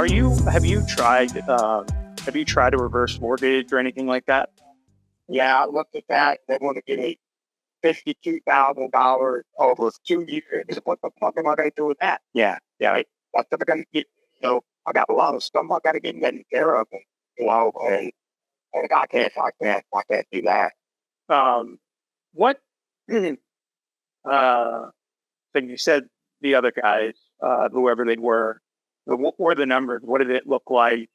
have you tried a reverse mortgage or anything like that? Yeah, I looked at that. They want to give me $52,000 over 2 years. What the fuck am I going to do with that? Yeah. Like, what's I going to get? So I got a lot of stuff I got to get taken care of, and I can't do that. What, then you said the other guys, whoever they were, what were the numbers? What did it look like?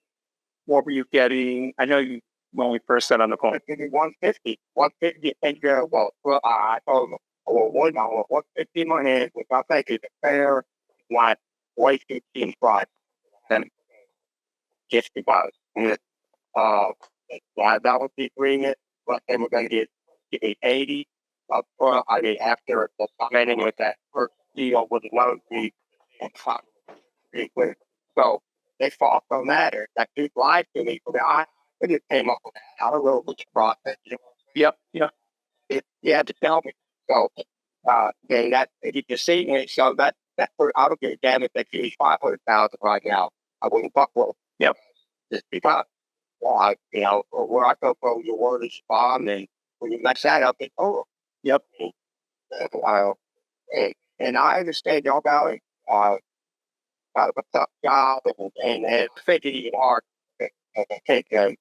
What were you getting? I know you, when we first got on the phone. Give me 150, and I told them, well, 150 money, which I think is a fair, like, wasted in price. And just because, liability agreement, but they were going to give me 80 up front. I mean, after signing with that first deal with the loan fee and so they fought on that, or that dude lied to me. I just came up with that. I don't know which process. Yep. Yeah. You had to tell me. So, you can see me. So that I don't give a damn if they give me 500,000 right now. I wouldn't fuck with them. Yep. Just because, where I come from, your word is bond, and when you mess that up, it's over. Yep. And I understand y'all got a tough job, and thinking you are take a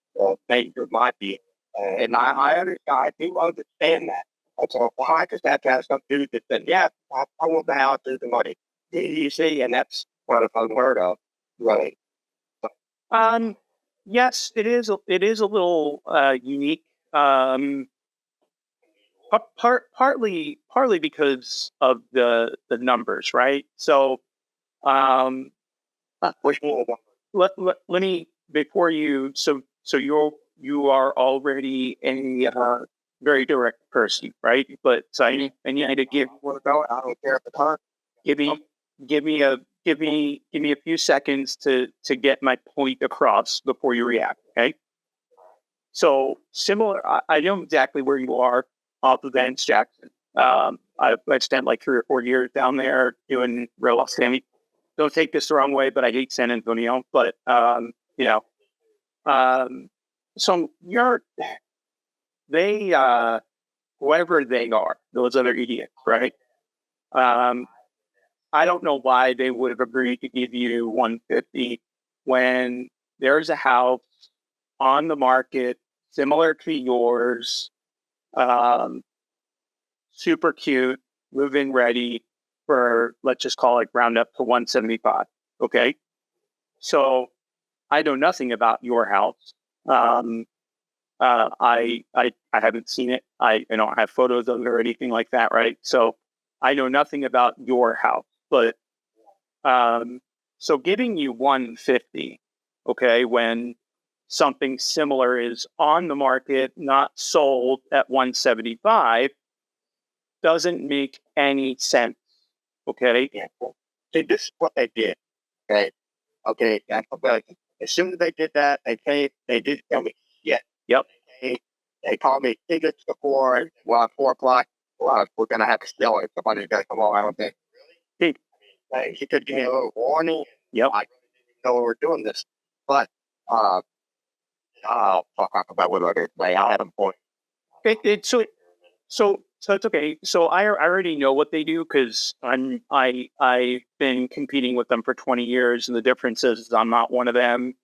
major might be. And I do understand that. So I just have to have some dude that said, yeah, I want the house, there's the money. You see, and that's what I've unheard of, really. Yes, it is. It is a little unique. Partly because of the numbers, right? So, Which one? let me before you. So you are already a very direct person, right? But so and you need to give. I don't care if the car. Give me a few seconds to get my point across before you react. Okay. So similar, I know exactly where you are off of Vance Jackson. I spent like 3 or 4 years down there doing real estate. Don't take this the wrong way, but I hate San Antonio. But so whoever they are, those other idiots, right? I don't know why they would have agreed to give you 150 when there's a house on the market similar to yours, super cute, move-in ready for, let's just call it round up to 175. Okay. So I know nothing about your house. I haven't seen it. I don't have photos of it or anything like that. Right. So I know nothing about your house, but, so giving you 150, okay, when something similar is on the market, not sold at 175, doesn't make any sense. Okay. Yeah. See, this is what they did. Okay. As soon as they did that, they did tell me, yeah. Yep. They called me tickets before, at 4 o'clock. Well, we're going to have to sell it. Somebody's going to come on. I don't think. He could give me a little warning. Yep. I didn't know we were doing this. But, I forgot what I did. I had a point. So it's okay. So I already know what they do because I've been competing with them for 20 years, and the difference is I'm not one of them,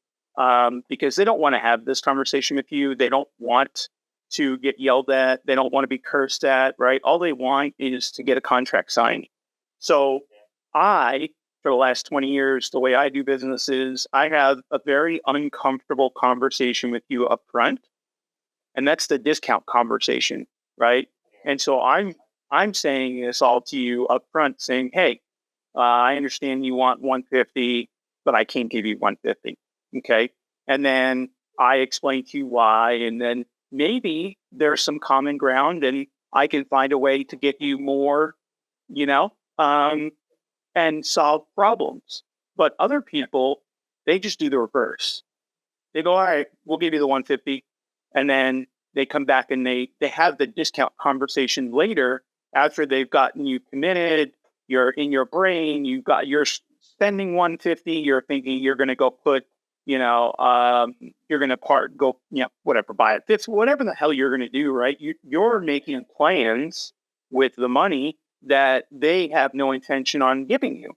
because they don't want to have this conversation with you. They don't want to get yelled at. They don't want to be cursed at. Right? All they want is to get a contract signed. So for the last 20 years, the way I do business is I have a very uncomfortable conversation with you up front, and that's the discount conversation, right? And so I'm saying this all to you up front, saying, hey, I understand you want 150, but I can't give you 150, okay? And then I explain to you why, and then maybe there's some common ground, and I can find a way to get you more, and solve problems. But other people, they just do the reverse. They go, all right, we'll give you the 150. And then they come back and they have the discount conversation later after they've gotten you committed. You're in your brain. You've got your spending 150, you're thinking you're going to go put, you're going to whatever, buy it. This, whatever the hell you're going to do, right? You're making plans with the money that they have no intention on giving you.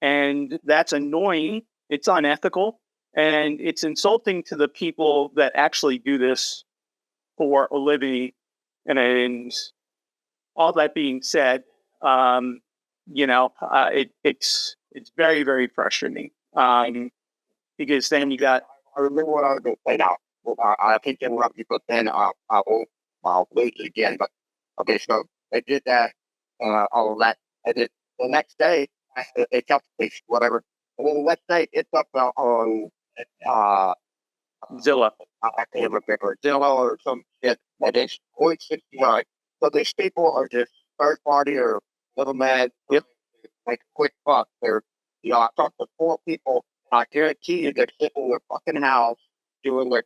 And that's annoying. It's unethical. And it's insulting to the people that actually do this for a living. And all that being said, it's very, very frustrating. Because then you got. I remember what I was going to say now. I think interrupt you, but then I'll lose it again. But okay, so they did that, all of that, and then the next day they kept whatever. And then the next day it's up on Zillow. I can't remember Zillow or some shit. And it's 0.69. So these people are just third party or middleman. Yep. Like quick buck. They're I talked to 4 people. I guarantee you they're sitting in their fucking house doing that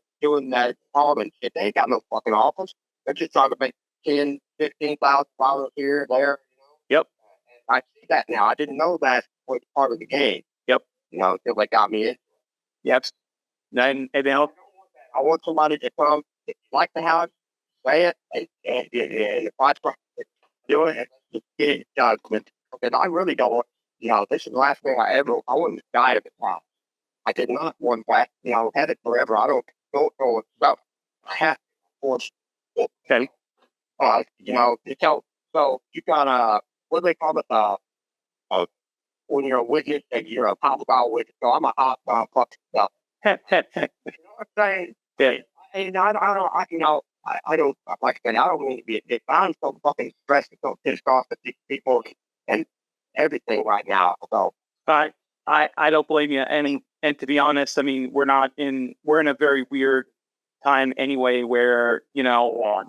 apartment shit. They ain't got no fucking office. They're just trying to make $10,000-$15,000 here and there. Yep. I see that now. I didn't know that was part of the game. Yep. Until they got me in. Yep. And I want somebody to come, if you like the house, say it, and if I try to do it, just get it done. And I really don't want, this is the last thing I wouldn't die of it now. I did not want that, had it forever. I don't know what's up. I have to, of course. Okay. So you got what do they call it? When you're a witness and you're a hostile witness. So I'm a hostile fuck stuff. You know what I'm saying? Yeah. And I don't like I said, I don't mean to be a dick. I'm so fucking stressed and so pissed off at these people and everything right now. So I don't blame you. And to be honest, I mean, we're in a very weird time anyway, where,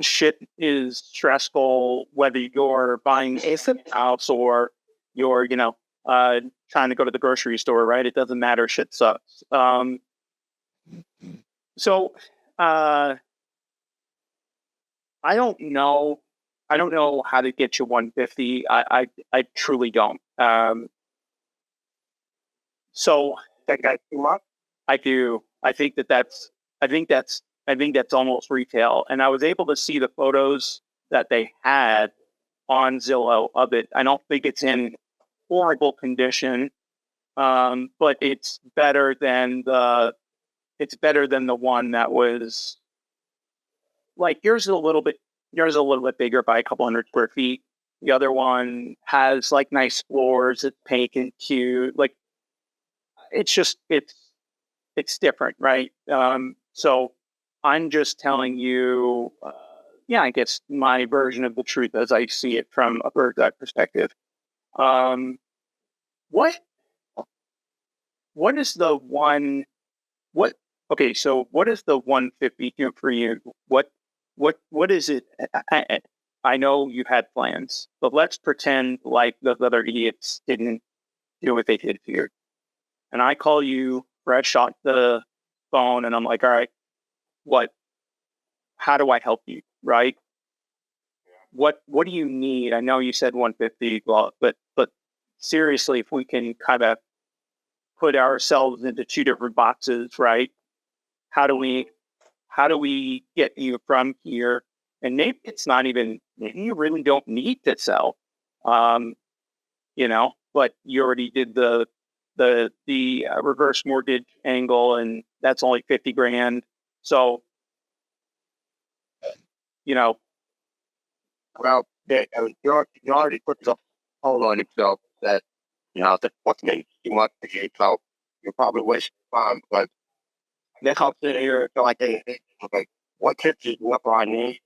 shit is stressful, whether you're buying a house or you're, trying to go to the grocery store, right? It doesn't matter. Shit sucks. So, I don't know. I don't know how to get you 150. I truly don't. So that guy's too much. I do. I think that's almost retail. And I was able to see the photos that they had on Zillow of it. I don't think it's in horrible condition, but it's better than the one that was like yours is a little bit bigger by a couple hundred square feet. The other one has like nice floors. It's pink and cute. Like it's just it's different, right? So I'm just telling you, I guess my version of the truth as I see it from a bird's eye perspective. What is the one? Okay, so what is the 150 do for you? What is it? I know you had plans, but let's pretend like those other idiots didn't do what they did here. And I call you, Brett shot the phone, and I'm like, all right, how do I help you? Right? What do you need? I know you said 150, but seriously, if we can kind of put ourselves into 2 different boxes, right? How do we get you from here? And maybe you really don't need to sell, but you already did the reverse mortgage angle, and that's only $50,000. So, well, you already put the hold on yourself that that what's too much for you, so you're probably wasting time. But this whole sitting here, so like, what tips is what I need?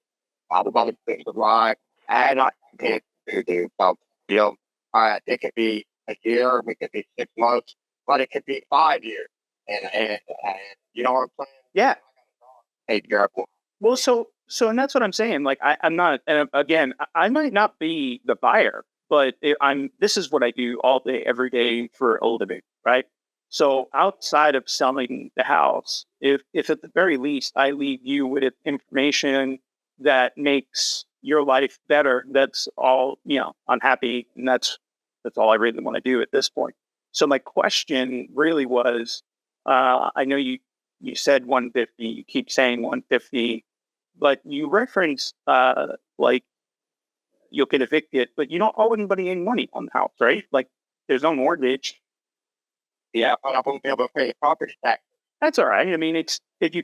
I'm about to fix the ride, and I can't do so. It could be a year, it could be 6 months, but it could be 5 years, and you know what I'm saying? Yeah. Hey, careful. Well, so and that's what I'm saying. Like I'm not, and again, I might not be the buyer, but this is what I do all day, every day for a living, right? So outside of selling the house, if at the very least I leave you with information that makes your life better, that's all, I'm happy. And that's all I really want to do at this point. So my question really was, I know you said 150, you keep saying 150, but you reference like you'll get evicted, but you don't owe anybody any money on the house, right? Like there's no mortgage. Yeah, but I won't be able to pay property tax. That's all right. I mean, it's if you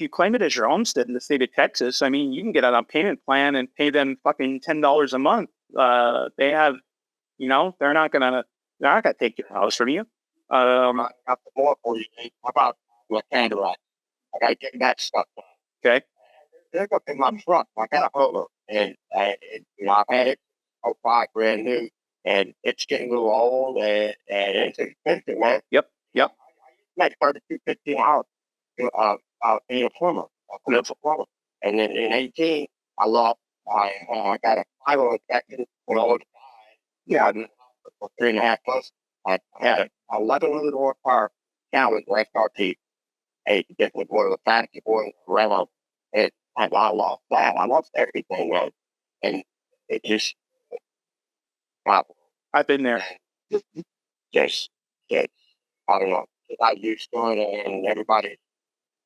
claim it as your homestead in the state of Texas, I mean, you can get on a payment plan and pay them fucking $10 a month. They have, they're not gonna take your house from you. I got the more for you. How about your candlelight? I got to get that stuff done. Okay. They're up in my truck. I got a polo, and I've had it brand new, and it's getting a little old, and it's expensive, man. Yep. Like 32.50 hours being a plumber, a commercial plumber. And then in 18, I got a final inspection when I was for 3.5 months. I had an 1,100 horsepower Callaway XRT. This was one of the fastest ones around. And I lost that. I lost everything, man. And it just, wow. I've been there. Just, I don't know. I used to it, and everybody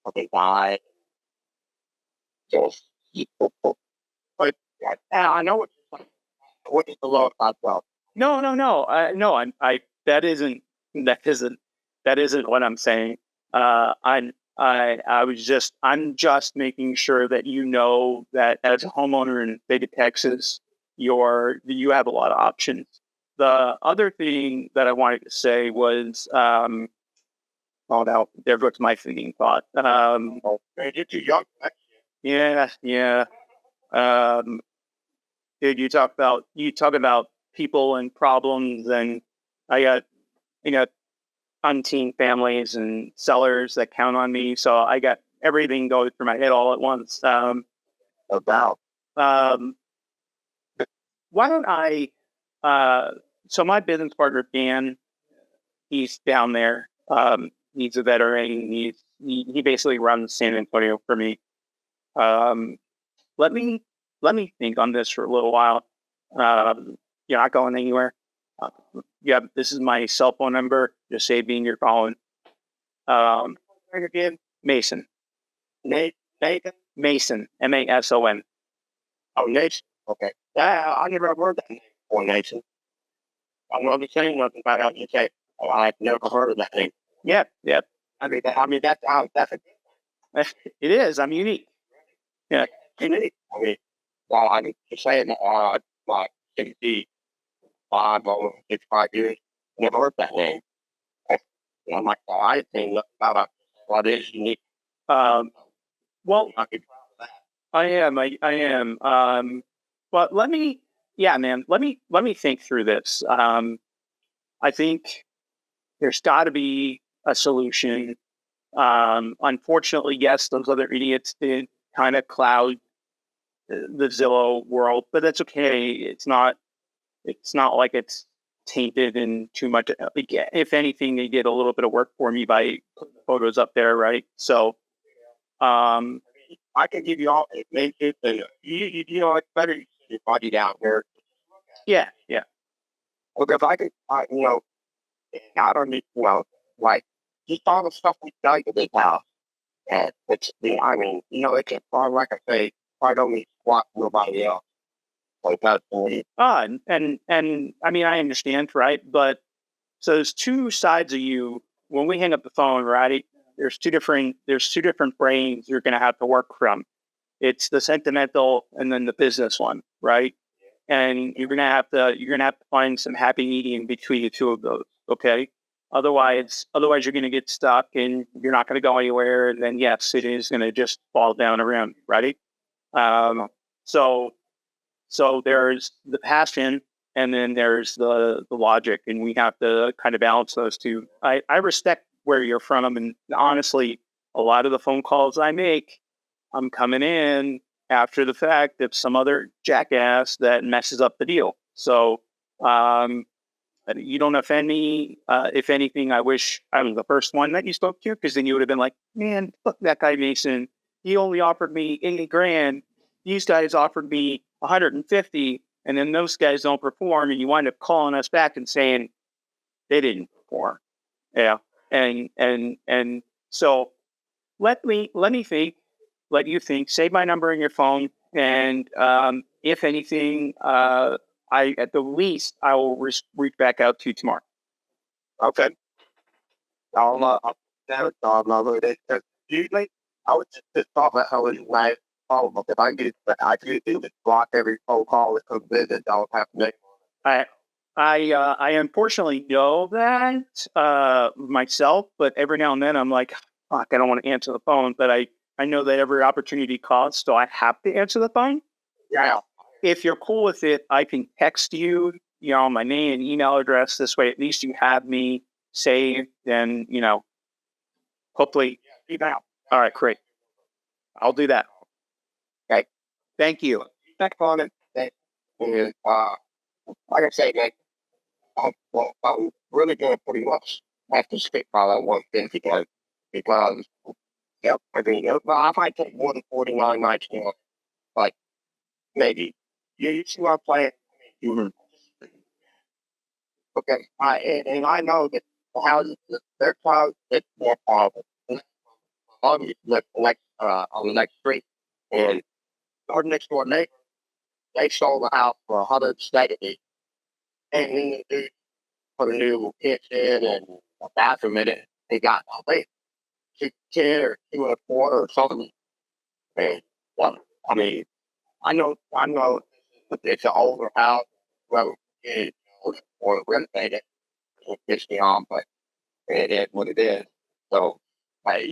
fucking died. Just, but I know it's like, what is the law about? Well, No. That isn't what I'm saying. I'm just making sure that you know that as a homeowner in the state of Texas, you have a lot of options. The other thing that I wanted to say was, oh no, there goes my thinking thought. you're too young. Yeah. Dude, you talk about people and problems, and I got umpteen families and sellers that count on me, so I got everything going through my head all at once. About. Why don't I? So my business partner Dan, he's down there. He's a veteran. He basically runs San Antonio for me. Let me think on this for a little while. You're not going anywhere. This is my cell phone number. Just say being you're calling. Again, Mason. Nathan? Mason. Mason. Oh, Nathan. Okay. Yeah, I never heard that name before, Nathan. I'm not saying nothing about how you say. Oh, I've never heard of that name. Yep. I mean, that's a It is. I'm unique. Yeah. unique. I mean, well, I'm just saying, like 65 or 65 years, never heard that name. And I'm like, oh, I think about what is unique. Well, I could try that. I am. But let me think through this. I think there's got to be a solution. Unfortunately, yes, those other idiots did kind of cloud the Zillow world, but that's okay. It's not like it's tainted and too much. If anything, they did a little bit of work for me by putting the photos up there, right? So, I can give you all you know, it's better you see your body down here. yeah. Because I could, I don't need, like, just all the stuff we done to this house. And it's, I mean, it's just like I say, I don't need squat for nobody else. Like that's me. And I mean, I understand, right? But so there's two sides of you. When we hang up the phone, right? There's two different brains you're going to have to work from. It's the sentimental and then the business one, right? And you're gonna have to find some happy medium between the two of those. Okay. Otherwise you're gonna get stuck and you're not gonna go anywhere. And then yes, it is gonna just fall down around, right? So there's the passion and then there's the logic, and we have to kind of balance those two. I respect where you're from, and honestly, a lot of the phone calls I make, I'm coming in after the fact of some other jackass that messes up the deal. So you don't offend me. If anything, I wish I was the first one that you spoke to, because then you would have been like, man, fuck that guy Mason. He only offered me 80 grand. These guys offered me 150, and then those guys don't perform, and you wind up calling us back and saying they didn't before. Yeah. And so let me think, let you think, save my number in your phone. And if anything, I, at the least, I will reach back out to you tomorrow. Okay. I'll usually I would just talk about how it's my phone. If I do just block every phone call that comes in and don't have to make. I unfortunately know that myself, but every now and then I'm like, fuck, I don't want to answer the phone, but I know that every opportunity costs, so I have to answer the phone. Yeah. If you're cool with it, I can text you, my name and email address. This way, at least you have me saved, and hopefully. Email. All right, great. I'll do that. Okay. Thank you. Next on it. And, like I say, man, I'm really going to pretty much have to stick by that one thing because, I mean, I might take more than 49 nights, like maybe. You see what I'm playing? Mm-hmm. Okay, and I know that the houses, their clouds, it's more powerful. Obviously, on the next street, and our next door neighbor, they sold the house for 170, and then they put a new kitchen and a bathroom in it. They got like 610 or 2 and a quarter or something. And well, I mean, I know that it's an older house, whoever it or renovate it, it's beyond, but it is what it is. So, I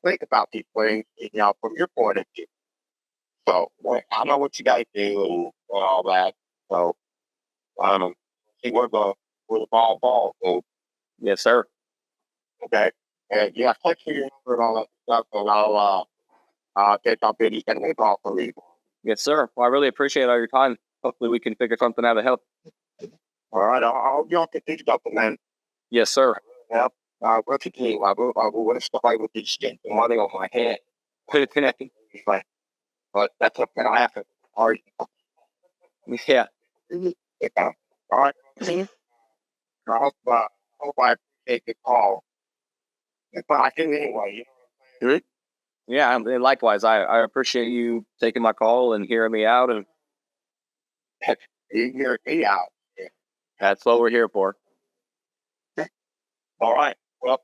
think about these things, from your point of view. So, I know what you guys do and all that. So, see where the ball falls. So, Yes, sir. okay. And yeah, text me your number and all that stuff, and I'll get up and you can make off for me. Yes, sir. Well, I really appreciate all your time. Hopefully, we can figure something out to help. All right, I'll get these stuff, man. Yes, sir. Yeah. What's your team? I will stuff with these stinks and money on my head. But that's what can happen. All right. Yeah. All right. Hope I appreciate the call. But I think anyway. Yeah, and likewise, I appreciate you taking my call and hearing me out, and You hear me out. that's what we're here for. All right. Well,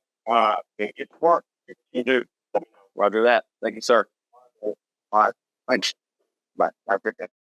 it's work. You do. Roger that. Thank you, sir. All right. Thanks. Bye. Have a good day.